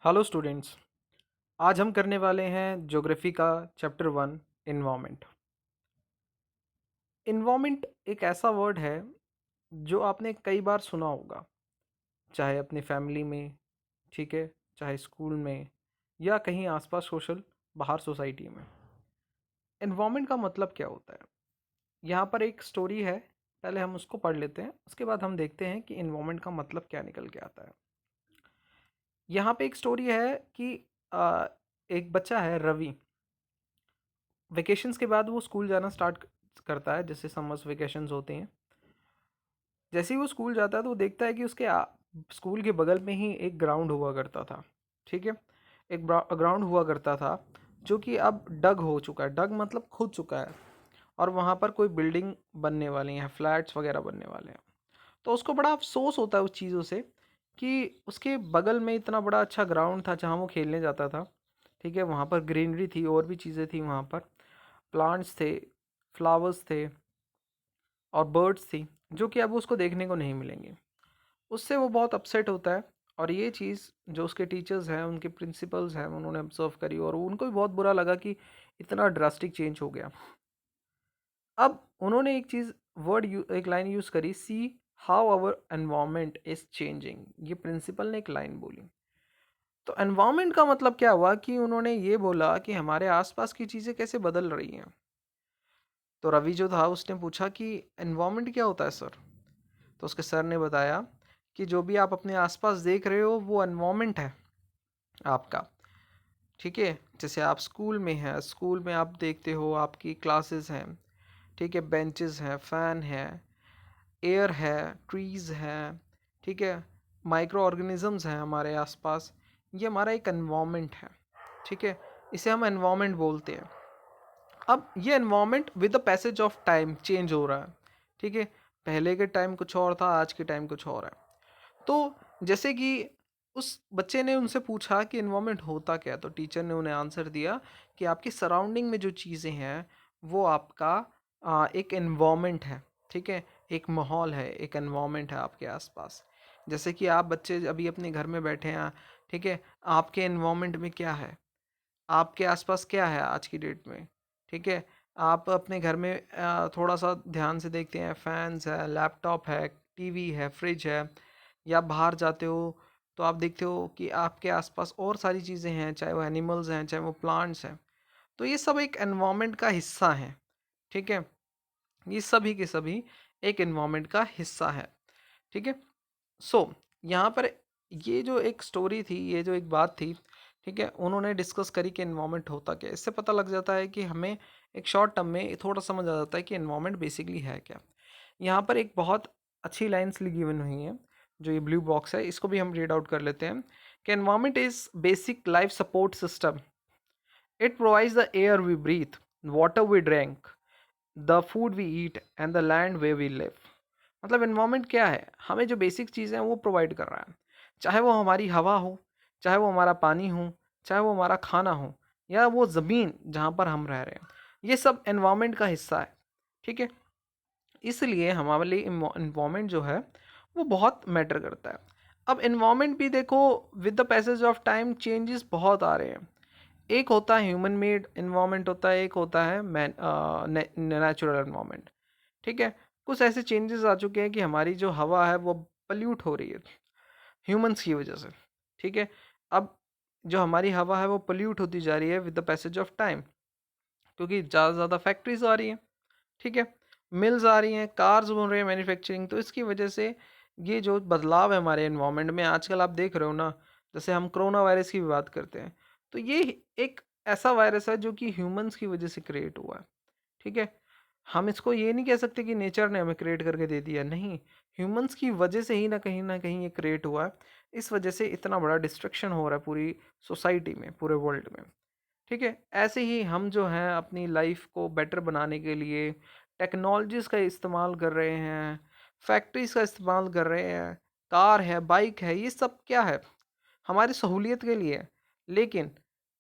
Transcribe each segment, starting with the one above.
Hello students. आज हम करने वाले हैं ज्योग्राफी का चैप्टर 1 इन्वायरमेंट। इन्वायरमेंट एक ऐसा वर्ड है जो आपने कई बार सुना होगा, चाहे अपनी फैमिली में, ठीक है, चाहे स्कूल में या कहीं आसपास सोशल बाहर सोसाइटी में। इन्वायरमेंट का मतलब क्या होता है? यहाँ पर एक स्टोरी है, पहले हम उसको पढ़ लेते हैं, उसके बाद हम देखते हैं कि इन्वायरमेंट का मतलब क्या निकल के आता है। यहाँ पे एक स्टोरी है कि अ, एक बच्चा है रवि। वेकेशंस के बाद वो स्कूल जाना स्टार्ट करता है, जैसे समर्स वेकेशंस होते हैं। जैसे ही वो स्कूल जाता है तो वो देखता है कि उसके स्कूल के बगल में ही एक ग्राउंड हुआ करता था। ठीक है, एक ग्राउंड हुआ करता था जो कि अब डग हो चुका है। डग मतलब खुद चुका है और वहाँ पर कोई बिल्डिंग बनने वाली है, फ्लैट्स वगैरह बनने वाले हैं। तो उसको बड़ा अफसोस होता है उस चीज़ों से कि उसके बगल में इतना बड़ा अच्छा ग्राउंड था जहाँ वो खेलने जाता था। ठीक है, वहाँ पर ग्रीनरी थी और भी चीज़ें थी, वहाँ पर प्लांट्स थे, फ्लावर्स थे और बर्ड्स थी, जो कि अब उसको देखने को नहीं मिलेंगे। उससे वो बहुत अपसेट होता है और ये चीज़ जो उसके टीचर्स हैं, उनके प्रिंसिपल्स हैं, उन्होंने ऑब्जर्व करी और उनको भी बहुत बुरा लगा कि इतना ड्रास्टिक चेंज हो गया। अब उन्होंने एक चीज़ एक लाइन यूज़ करी, see how our environment is changing. ये प्रिंसिपल ने एक लाइन बोली। तो एनवायरनमेंट का मतलब क्या हुआ कि उन्होंने ये बोला कि हमारे आसपास की चीज़ें कैसे बदल रही हैं। तो रवि जो था उसने पूछा कि एनवायरनमेंट क्या होता है सर? तो उसके सर ने बताया कि जो भी आप अपने आसपास देख रहे हो वो एनवायरनमेंट है आपका। ठीक है, जैसे आप स्कूल में हैं, स्कूल में आप देखते हो आपकी क्लासेस हैं, ठीक है, बेंचेस हैं, फ़ैन है, एयर है, ट्रीज़ हैं, ठीक है, माइक्रो ऑर्गेनिजम्स हैं हमारे आसपास। ये हमारा एक एनवायरनमेंट है। ठीक है, इसे हम एनवायरनमेंट बोलते हैं। अब ये environment with the passage of time change हो रहा है। ठीक है, पहले के टाइम कुछ और था, आज के टाइम कुछ और है। तो जैसे कि उस बच्चे ने उनसे पूछा कि एनवायरनमेंट होता क्या है, तो टीचर ने उन्हें आंसर दिया कि आपकी सराउंडिंग में जो चीज़ें हैं वो आपका एक एनवायरनमेंट है। ठीक है, एक माहौल है, एक एनवायरनमेंट है आपके आसपास। जैसे कि आप बच्चे अभी अपने घर में बैठे हैं, ठीक है, आपके एनवायरनमेंट में क्या है, आपके आसपास क्या है आज की डेट में। ठीक है, आप अपने घर में थोड़ा सा ध्यान से देखते हैं, फैंस है, लैपटॉप है, टीवी है, फ्रिज है, या बाहर जाते हो तो आप देखते हो कि आपके आसपास और सारी चीज़ें हैं, चाहे वो एनिमल्स हैं, चाहे वो प्लांट्स हैं। तो ये सब एक एनवायरनमेंट का हिस्सा हैं। ठीक है, ये सभी के सभी एक एनवायरनमेंट का हिस्सा है। ठीक है, सो यहाँ पर ये जो एक स्टोरी थी, ये जो एक बात थी, ठीक है, उन्होंने डिस्कस करी कि एनवायरनमेंट होता क्या है। इससे पता लग जाता है कि हमें एक शॉर्ट टर्म में थोड़ा समझ आ जाता है कि एनवायरनमेंट बेसिकली है क्या। यहाँ पर एक बहुत अच्छी लाइन्स गिवन हुई हैं, जो ये ब्लू बॉक्स है इसको भी हम रीड आउट कर लेते हैं कि environment is basic life support system. It provides the air we breathe, water we drink, the food we eat and the land where we live. मतलब एनवायरनमेंट क्या है, हमें जो बेसिक चीज़ें हैं वो प्रोवाइड कर रहा है। चाहे वो हमारी हवा हो, चाहे वो हमारा पानी हो, चाहे वो हमारा खाना हो, या वो ज़मीन जहाँ पर हम रह रहे हैं, ये सब एनवायरनमेंट का हिस्सा है। ठीक है, इसलिए हमारे लिए इन्वायरमेंट जो है वो बहुत मैटर करता है। अब इन्वायरमेंट भी देखो, with the passage of time changes बहुत आ रहे हैं। एक होता है ह्यूमन मेड इन्वायरमेंट होता है, एक होता है मैन नेचुरल इन्वायरमेंट। ठीक है, कुछ ऐसे चेंजेस आ चुके हैं कि हमारी जो हवा है वो पल्यूट हो रही है ह्यूमंस की वजह से। ठीक है, अब जो हमारी हवा है वो पल्यूट होती जा रही है with the passage of time, क्योंकि ज़्यादा से ज़्यादा फैक्ट्रीज आ रही हैं। ठीक है, मिल्स आ रही हैं, कार्स बन रहे हैं, मैन्युफैक्चरिंग, तो इसकी वजह से ये जो बदलाव है हमारे एनवायरनमेंट में आजकल आप देख रहे हो ना। जैसे हम कोरोना वायरस की भी बात करते हैं, तो ये एक ऐसा वायरस है जो कि ह्यूमंस की वजह से क्रिएट हुआ है। ठीक है, हम इसको ये नहीं कह सकते कि नेचर ने हमें क्रिएट करके दे दिया, नहीं, ह्यूमंस की वजह से ही ना कहीं ये क्रिएट हुआ है। इस वजह से इतना बड़ा डिस्ट्रक्शन हो रहा है पूरी सोसाइटी में, पूरे वर्ल्ड में। ठीक है, ऐसे ही हम जो हैं अपनी लाइफ को बेटर बनाने के लिए टेक्नोलॉजीज़ का इस्तेमाल कर रहे हैं, फैक्ट्रीज़ का इस्तेमाल कर रहे हैं, कार है, बाइक है, ये सब क्या है, हमारी सहूलियत के लिए है। लेकिन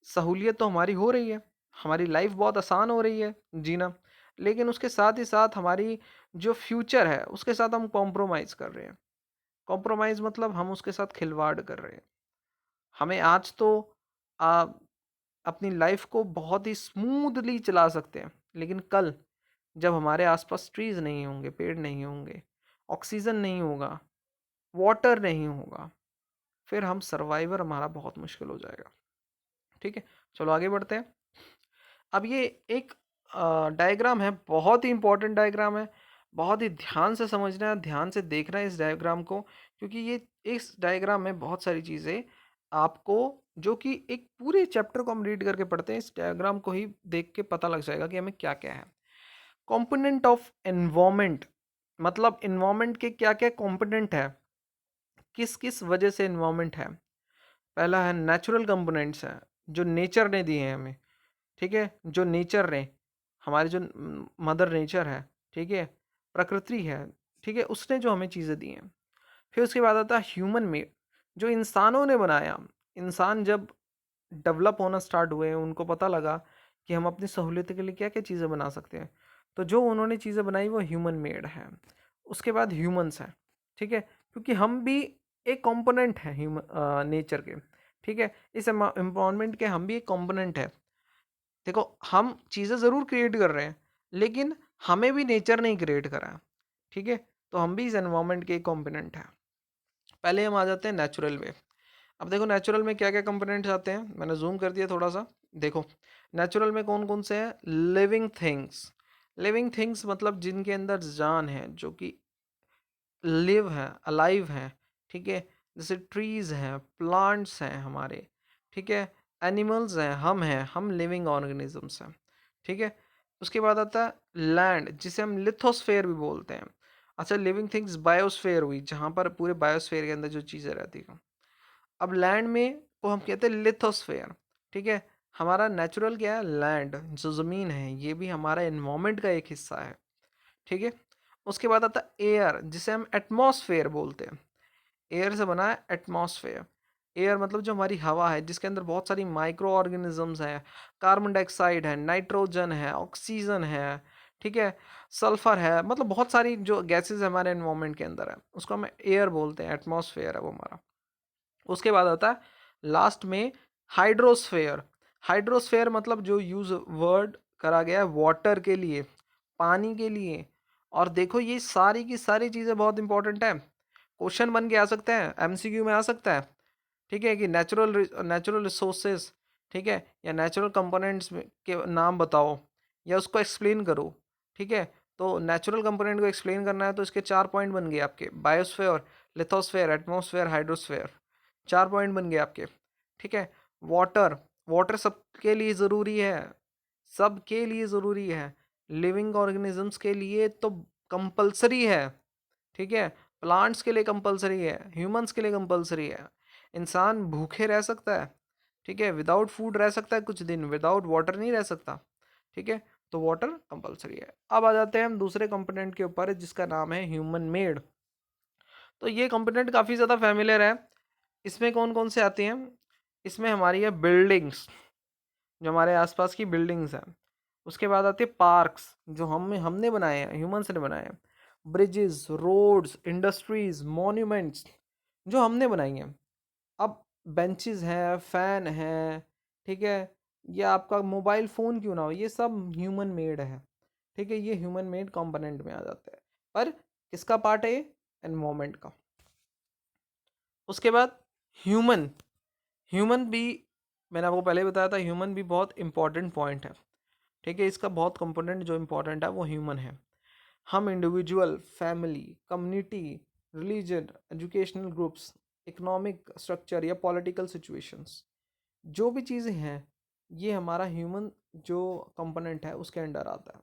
सहूलियत तो हमारी हो रही है, हमारी लाइफ बहुत आसान हो रही है जीना, लेकिन उसके साथ ही साथ हमारी जो फ्यूचर है उसके साथ हम कॉम्प्रोमाइज़ कर रहे हैं। कॉम्प्रोमाइज़ मतलब हम उसके साथ खिलवाड़ कर रहे हैं। हमें आज तो आ, अपनी लाइफ को बहुत ही स्मूथली चला सकते हैं, लेकिन कल जब हमारे आसपास ट्रीज नहीं होंगे, पेड़ नहीं होंगे, ऑक्सीजन नहीं होगा, वाटर नहीं होगा, फिर हम सर्वाइवर हमारा बहुत मुश्किल हो जाएगा। ठीक है, चलो आगे बढ़ते हैं। अब ये एक डायग्राम है, बहुत ही इंपॉर्टेंट डायग्राम है, बहुत ही ध्यान से समझना है, ध्यान से देखना है इस डायग्राम को, क्योंकि ये इस डायग्राम में बहुत सारी चीज़ें आपको, जो कि एक पूरे चैप्टर को हम रीड करके पढ़ते हैं, इस डायग्राम को ही देख के पता लग जाएगा कि हमें क्या क्या है। कंपोनेंट ऑफ एनवायरनमेंट, मतलब एनवायरनमेंट के क्या क्या कंपोनेंट है, किस किस वजह से एनवायरनमेंट है। पहला है नेचुरल कंपोनेंट्स हैं, जो नेचर ने दिए हैं हमें। ठीक है, जो नेचर ने, हमारी जो मदर नेचर है, ठीक है, प्रकृति है, ठीक है, उसने जो हमें चीज़ें दी हैं। फिर उसके बाद आता है ह्यूमन मेड, जो इंसानों ने बनाया। इंसान जब डेवलप होना स्टार्ट हुए, उनको पता लगा कि हम अपनी सहूलियत के लिए क्या क्या चीज़ें बना सकते हैं, तो जो उन्होंने चीज़ें बनाई वो ह्यूमन मेड है। उसके बाद ह्यूमंस हैं, ठीक है, क्योंकि हम भी एक कंपोनेंट है ह्यूमन नेचर के। ठीक है, इस एनवायरनमेंट के हम भी एक कंपोनेंट है। देखो, हम चीज़ें ज़रूर क्रिएट कर रहे हैं, लेकिन हमें भी नेचर ने ही क्रिएट करा है। ठीक है, तो हम भी इस एनवायरनमेंट के एक कंपोनेंट हैं। पहले हम आ जाते हैं नेचुरल वे। अब देखो नेचुरल में क्या क्या कंपोनेंट्स आते हैं, मैंने जूम कर दिया थोड़ा सा। देखो नेचुरल में कौन कौन से हैं, लिविंग थिंग्स। लिविंग थिंग्स मतलब जिनके अंदर जान है, जो कि लिव है, अलाइव है। ठीक है, जैसे ट्रीज हैं, प्लांट्स हैं हमारे, ठीक है, एनिमल्स हैं, हम लिविंग ऑर्गेनिजम्स हैं। ठीक है, उसके बाद आता है लैंड, जिसे हम लिथोस्फेयर भी बोलते हैं। अच्छा, लिविंग थिंग्स बायोस्फेयर हुई, जहाँ पर पूरे बायोस्फेयर के अंदर जो चीज़ें रहती हैं। अब लैंड में को हम कहते हैं लिथोस्फेयर। ठीक है, हमारा नेचुरल क्या है, लैंड, जो ज़मीन है, ये भी हमारा इन्वायरमेंट का एक हिस्सा है। ठीक है, उसके बाद आता है एयर, जिसे हम एटमॉस्फेयर बोलते हैं। एयर से बना है एटमॉस्फेयर। एयर मतलब जो हमारी हवा है, जिसके अंदर बहुत सारी माइक्रो ऑर्गेनिजम्स हैं, कार्बन डाइऑक्साइड है, नाइट्रोजन है, ऑक्सीजन है, ठीक है, सल्फर है, मतलब बहुत सारी जो गैसेज हमारे एनवायरनमेंट के अंदर है, उसको हम एयर बोलते हैं, एटमॉस्फेयर है वो हमारा। उसके बाद आता है लास्ट में हाइड्रोस्फेयर। हाइड्रोस्फेयर मतलब जो यूज वर्ड करा गया है वाटर के लिए, पानी के लिए। और देखो ये सारी की सारी चीज़ें बहुत इंपॉर्टेंट है, क्वेश्चन बन के आ सकते हैं, एमसीक्यू में आ सकता है। ठीक है, कि नेचुरल रिसोर्सेज, ठीक है, या नेचुरल कंपोनेंट्स के नाम बताओ या उसको एक्सप्लेन करो। ठीक है, तो नेचुरल कंपोनेंट को एक्सप्लेन करना है तो इसके 4 पॉइंट बन गए आपके, biosphere, lithosphere, atmosphere, hydrosphere. 4 point बन गए आपके। ठीक है, वाटर, वाटर सबके लिए ज़रूरी है, सबके लिए ज़रूरी है, लिविंग ऑर्गेनिजम्स के लिए तो कंपलसरी है। ठीक है, प्लांट्स के लिए कंपलसरी है, ह्यूमंस के लिए कंपलसरी है। इंसान भूखे रह सकता है, ठीक है, विदाउट फूड रह सकता है कुछ दिन, विदाउट वाटर नहीं रह सकता। ठीक है, तो वाटर कंपलसरी है। अब आ जाते हैं हम दूसरे कंपोनेंट के ऊपर, जिसका नाम है ह्यूमन मेड। तो ये कंपोनेंट काफ़ी ज़्यादा फैमिलियर है। इसमें कौन कौन से आती हैं, इसमें हमारी है बिल्डिंग्स, जो हमारे आसपास की बिल्डिंग्स हैं। उसके बाद आते हैं पार्क्स, जो हमने बनाए हैं, ह्यूमंस ने बनाए हैं। ब्रिजेस, रोड्स, इंडस्ट्रीज, मॉन्यूमेंट्स, जो हमने बनाई हैं। अब बेंचेस हैं, फैन है, ठीक है, या आपका मोबाइल फ़ोन क्यों ना हो, ये सब ह्यूमन मेड है। ठीक है, ये ह्यूमन मेड कंपोनेंट में आ जाता है। पर किसका पार्ट है ये, एनवायरमेंट का। उसके बाद ह्यूमन, ह्यूमन भी, मैंने आपको पहले बताया था, ह्यूमन भी बहुत इंपॉर्टेंट पॉइंट है। ठीक है, इसका बहुत कंपोनेंट जो इंपॉर्टेंट है वो ह्यूमन है। हम individual, family, community, religion, educational groups, economic structure या पॉलिटिकल सिचुएशंस, जो भी चीज़ें हैं, ये हमारा ह्यूमन जो कंपोनेंट है उसके अंडर आता है।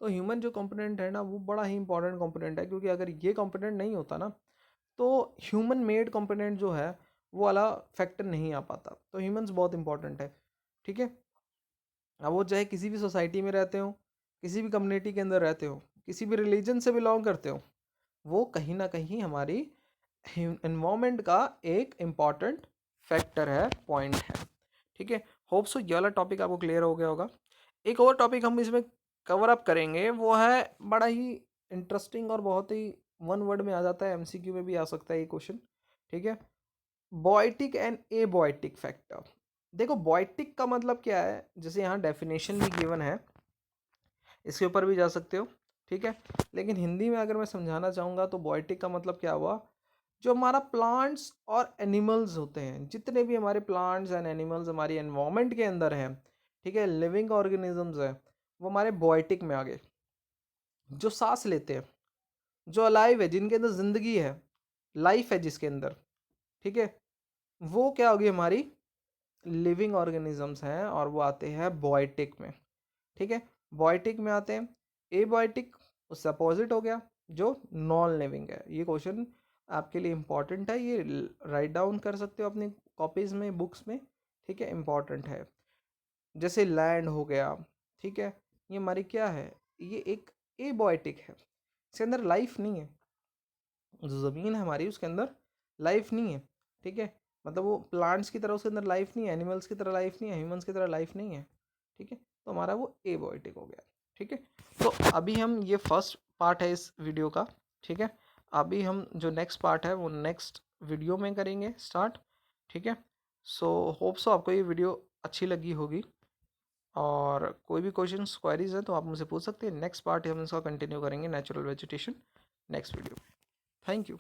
तो ह्यूमन जो कंपोनेंट है ना, वो बड़ा ही इंपॉर्टेंट कंपोनेंट है, क्योंकि अगर ये कंपोनेंट नहीं होता ना, तो ह्यूमन मेड कंपोनेंट जो है वो वाला फैक्टर नहीं आ पाता। तो ह्यूमंस बहुत इंपॉर्टेंट है। ठीक है, अब वो चाहे किसी भी सोसाइटी में रहते हो, किसी भी कम्युनिटी के अंदर रहते हो, किसी भी रिलीजन से बिलोंग करते हो, वो कहीं ना कहीं हमारी इन्वायरमेंट का एक इम्पॉर्टेंट फैक्टर है, पॉइंट है। ठीक है, होप सो ये वाला टॉपिक आपको क्लियर हो गया होगा। एक और टॉपिक हम इसमें कवर अप करेंगे, वो है बड़ा ही इंटरेस्टिंग और बहुत ही वन वर्ड में आ जाता है, एमसीक्यू में भी आ सकता है ये क्वेश्चन। ठीक है, बोएटिक एंड एबोएटिक फैक्टर। देखो बोएटिक का मतलब क्या है, जैसे यहाँ डेफिनेशन भी गिवन है, इसके ऊपर भी जा सकते हो, ठीक है। लेकिन हिंदी में अगर मैं समझाना चाहूँगा तो बोएटिक का मतलब क्या हुआ, जो हमारा प्लांट्स और एनिमल्स होते हैं, जितने भी हमारे प्लांट्स एंड एनिमल्स हमारी एनवायरनमेंट के अंदर हैं, ठीक है, लिविंग ऑर्गेनिजम्स हैं, वो हमारे बोएटिक में आ गए। जो सांस लेते हैं, जो अलाइव है, जिनके अंदर जिंदगी है, लाइफ है जिसके अंदर, ठीक है, वो क्या होगी, हमारी लिविंग ऑर्गेनिजम्स हैं, और वो आते हैं बोएटिक में, ठीक है। बोएटिक में आते हैं। एबोएटिक उससे अपोजिट हो गया, जो नॉन लिविंग है। ये क्वेश्चन आपके लिए इंपॉर्टेंट है, ये राइट डाउन कर सकते हो अपनी कॉपीज में, बुक्स में, ठीक है, इंपॉर्टेंट है। जैसे लैंड हो गया, ठीक है, ये हमारी क्या है, ये एक एबोएटिक है, इसके अंदर लाइफ नहीं है। जो ज़मीन है हमारी, उसके अंदर लाइफ नहीं है, ठीक है, मतलब वो प्लांट्स की तरह उसके अंदर लाइफ नहीं है, एनिमल्स की तरह लाइफ नहीं है, ह्यूमंस की तरह लाइफ नहीं है, ठीक है। तो हमारा वो एबोएटिक हो गया, ठीक है। तो अभी हम, ये फर्स्ट पार्ट है इस वीडियो का, ठीक है। अभी हम जो नेक्स्ट पार्ट है वो नेक्स्ट वीडियो में करेंगे स्टार्ट, ठीक है। सो होप सो आपको ये वीडियो अच्छी लगी होगी, और कोई भी क्वेश्चंस क्वेरीज हैं तो आप मुझसे पूछ सकते हैं। नेक्स्ट पार्ट हम इसका कंटिन्यू करेंगे, natural vegetation, next video. Thank you.